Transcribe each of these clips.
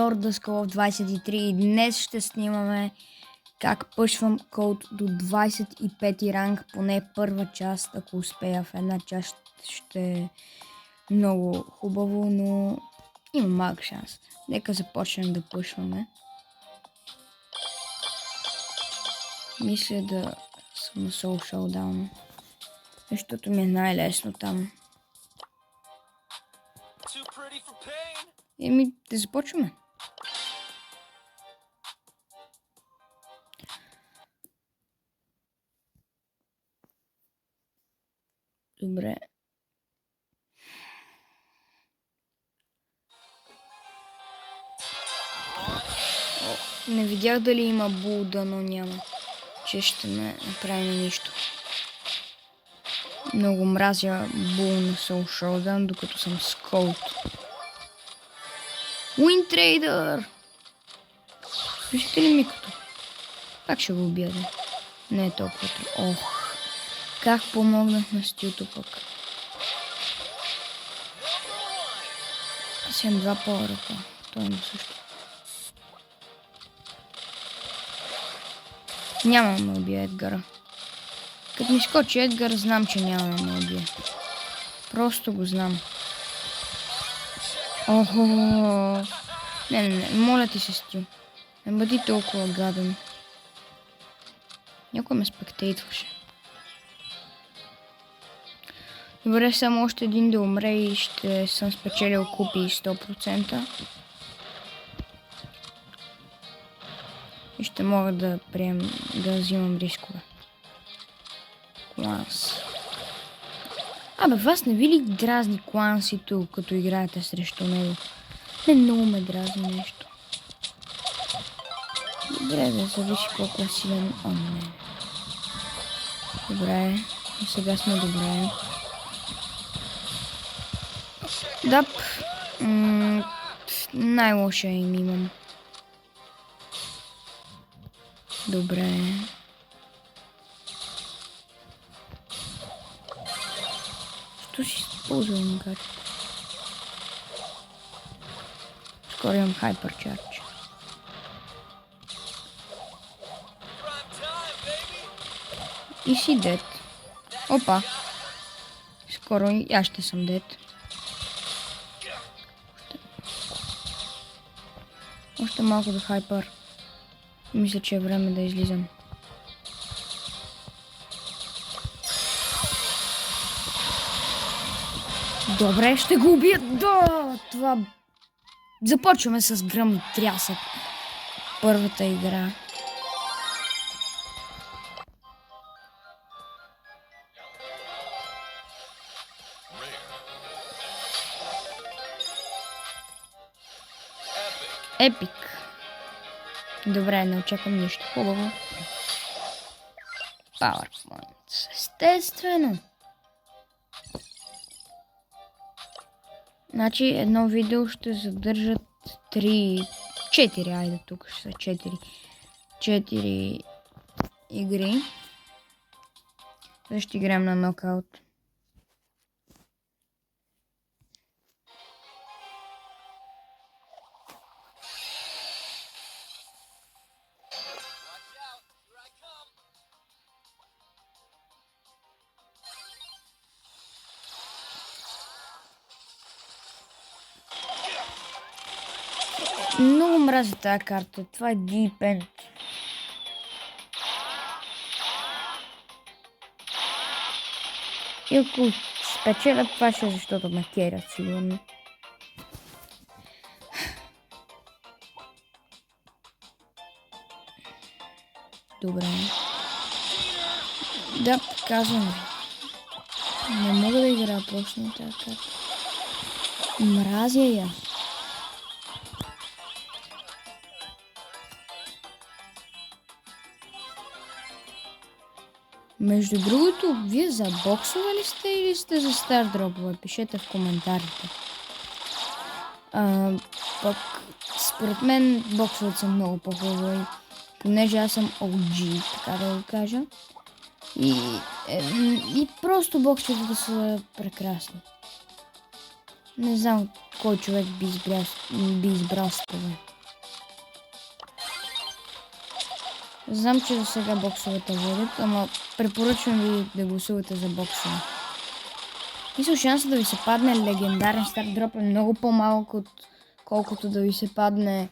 Lord Skull 23 и днес ще снимаме как пъшвам код до 25 ранг, поне първа част, ако успея в една част ще е много хубаво, но има малък шанс. Нека започнем да пъшваме. Мисля да съм на Soul Showdown, защото ми е най-лесно там. Еми, да започваме. Добре. Не видях дали има булда, но няма. Че ще не направим нищо. Много мразя бул на Soul Showdown, докато съм с Cold. Wind Trader! Виждате ли микото? Пак ще го убия, да. Не е толкова трудно. Ох, как помогнах на стилто пък. Аз имам два пауъра-апа. Той има също. Няма да ме убия Едгара. Като ми скочи Едгар, знам, че няма да ме убие. Просто го знам. Охо. Не, моля ти се, Стил. Не бъди толкова гаден. Някой ме спектейтваше. Добре, само още един да умре и ще съм спечелил купи 100%. И ще мога да взимам рискове. Кланс. Абе, вас не ви ли дразни клансито, като играете срещу него? Не, много ме дразни нещо. Добре, да зависи колко е силен. О, не. Добре, и сега сме добре. Дап. Най-лошия им имам. Добре. Що си използвам карта? Скоро имам Hypercharge. И си дед. Опа. Скоро и аз ще съм дед. Още малко до Hyper. Мисля, че е време да излизам. Добре, ще го убия. Да, това... Започваме с гръм и трясък. Първата игра. Епик. Добре, не очаквам нищо хубаво. PowerPoint. Естествено. Значи едно видео ще задържат 4, айде тук ще са 4 игри. Ще играем на нокаут. Много мразя тази карта. Това е Deep End. И ако спечелят, това ще е защото ме керят сигурно. Добре. Да, казвам. Не мога да играя просто на тази карта. Мразя я. Между другото, вие за боксове ли сте или сте за стар дропове? Пишете в коментарите. Пък, според мен боксовете са много по-хубави, понеже аз съм OG, така да го кажа. И просто боксовете са прекрасни. Не знам кой човек би избрал с това. Знам, че до сега боксовете водят, ама препоръчвам ви да гласувате за боксове. Мисля, шанса да ви се падне легендарен старт дроп е много по-малък, колкото да ви се падне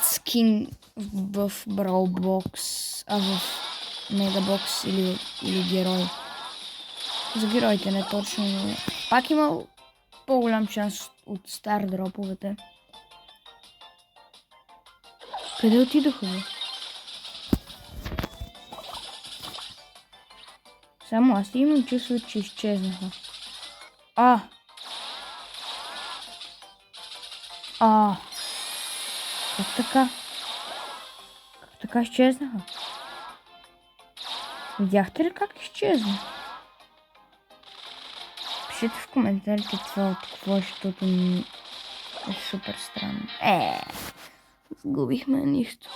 скин в Brawl Box, в Мегабокс или герой. За героите не точно, но пак има по-голям шанс от стар дроповете. Къде отидоха, бе? Само аз имам чувство, че изчезнаха. Как така? Как така изчезнаха? Видяхте ли как изчезна? Пишете в коментарите това от какво, защото е супер странно. Сгубихме нищо.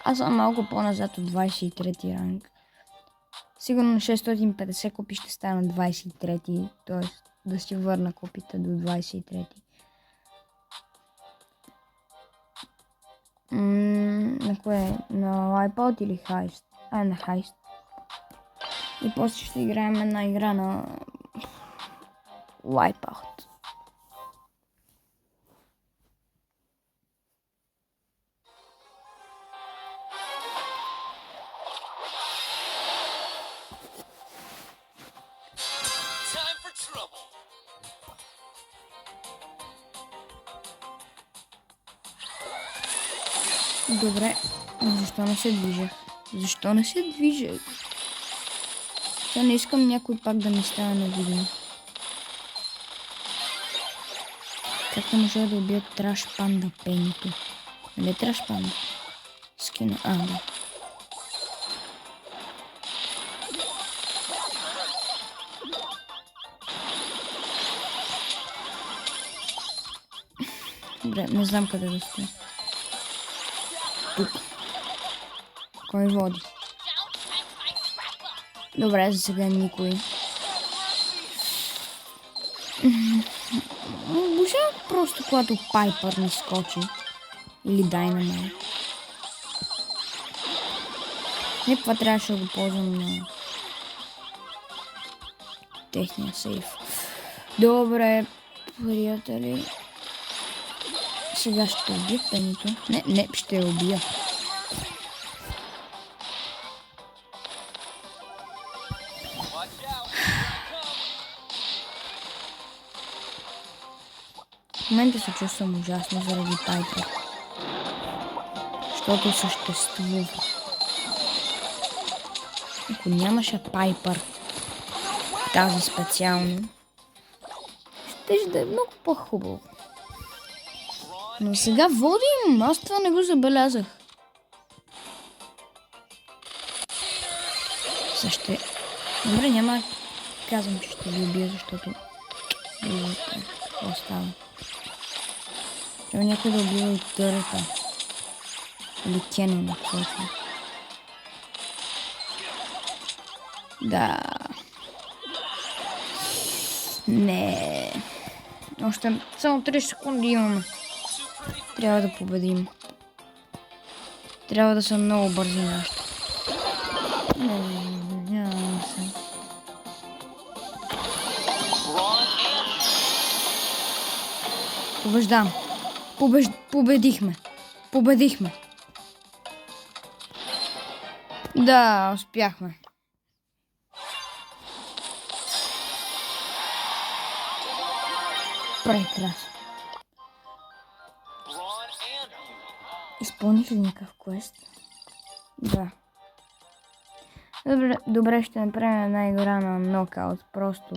Аз съм малко по-назад от 23 ранг. Сигурно на 650 копи ще стана 23, т.е. да си върна копите до 23. На кое? На iPod или Heist? На Heist. И после ще играем една игра на Wipeout. Добре, защо не се движах? Защо не се движах? Сега не искам някой пак да ми става невидим. Как не може да убия Траш Панда Пенито? Нали Траш Панда? Скина, да. Добре, не знам къде да стоя. Тук. Кой води? Добре, за сега никой. Обожавам просто когато Пайпър ни скочи. Или Дайнамайт. Не, това трябваше да го ползвам на техния сейф. Добре, приятели. Сега ще убия Пенито. Не, ще я убия. В момента се чувствам ужасно заради Пайпър. Защото съществува. Ако нямаше Пайпър, тази специално, ще да е много по-хубаво. Но сега водим, аз това не го забелязах. Също. Добре, няма казвам, че ще ви убия, защото какво става. Трябва някой да убива и Търата. Или Кенен, който. Да. Не. Още само 3 секунди имаме. Трябва да победим. Трябва да са много бързи нашите. Няма се. Побеждам. Победихме. Победихме. Да, успяхме. Прекрасно. Изпълних ли някакъв квест? Да. Добре, ще направим една игра на нокаут. Просто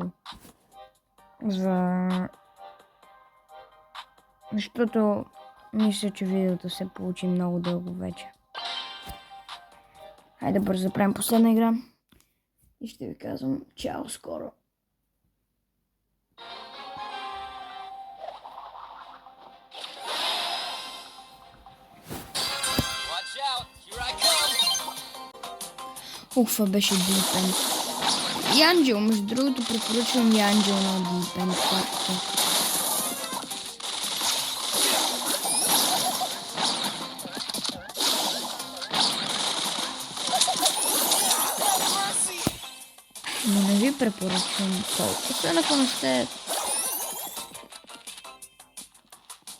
за... Защото мисля, че видеото се получи много дълго вече. Хайде бързо да правим последна игра. И ще ви казвам чао скоро. Уфа, беше дупен. Янджел, между другото препоръчвам Янджел на Deep Park. Но не ви препоръчвам Colt. Освен ако не сте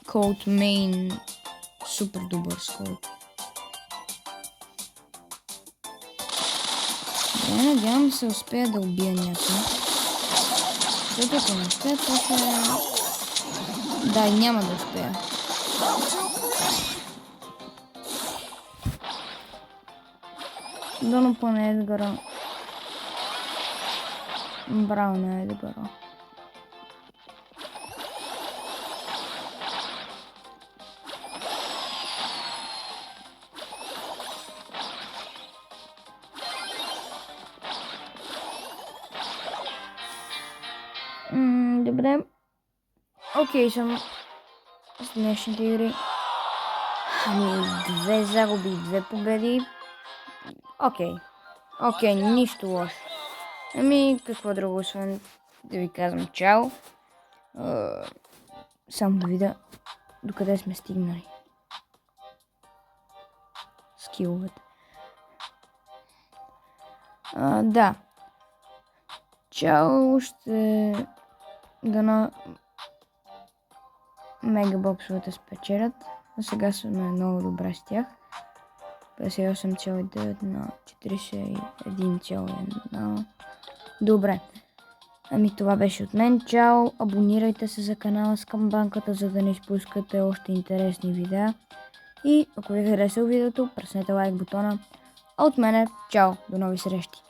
Colt Main, супер добър с Colt. Я надявам се успея да убия някой. Защото ако не успея, то ще... Да, и няма да успея. Да напълне Едгара. Браво на Едгара. Добре. Окей съм с днешните игри. Ами 2 загуби и 2 победи. Окей, нищо лошо. Ами какво друго, освен да ви казвам чао. Само да видя докъде сме стигнали. Скиловете. Да. Чао, ще дано мегабоксовете спечелят. А сега сме много добре с тях. 58,9 на 41,1. Добре. Ами това беше от мен. Чао! Абонирайте се за канала с камбанката, за да не изпускате още интересни видеа. И ако ви хареса видеото, преснете лайк бутона. А от мене, чао! До нови срещи!